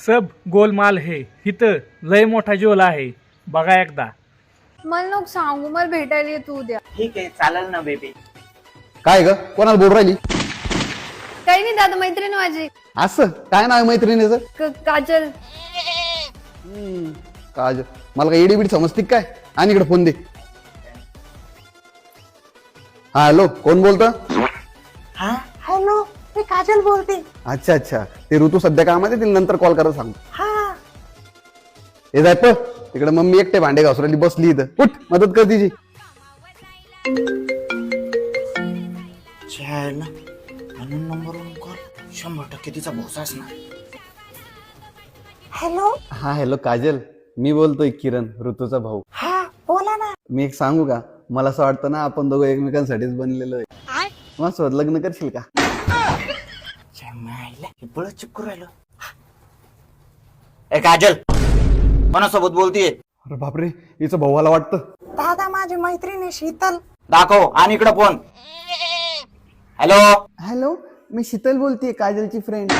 सब गोलमाल है. इथं लय मोठा झोला आहे, बघा एकदा. मला नको सांगू, मला भेटायला ये तू उद्या. ठीक आहे, चालेल ना बेबी. काय ग, कोणाला बोल राहिली? काही नाही दादा, मैत्रीण माझी. असं काय नाव मैत्रिणीचं? काजल. काज मला काय एडीबीड समजते काय? आणि इकडे फोन दे. हा हॅलो, कोण बोलतं? हा हॅलो, मी काजल बोलते. अच्छा अच्छा, ते ऋतू सध्या कामात आहे, तिला नंतर कॉल करायला सांगतो. हा हे जाय प तिकडे मम्मी एकटे भांडे घासुराली बसली इथं. उठ, मदत कर तिची. ना म्हणून नंबरवरून कॉल 100% तिचा भोसा असणार. हॅलो. हा हॅलो काजल, मी बोलतोय किरण, ऋतूचा भाऊ. हा बोला ना. मी एक सांगू का, मला असं वाटतं ना आपण दोघं एकमेकांसाठीच बनलेलो आहे. माझ्यासोबत लग्न करशील का? बळच चिपकू राहिलो. ए काजल, कोणासोबत बोलतीये? अरे बापरे, हिचं भावाला वाटतं. दादा, माझी मैत्रीण शीतल. दाखव आणि इकडं फोन. हॅलो. हॅलो, मी शीतल बोलतीये, काजलची फ्रेंड.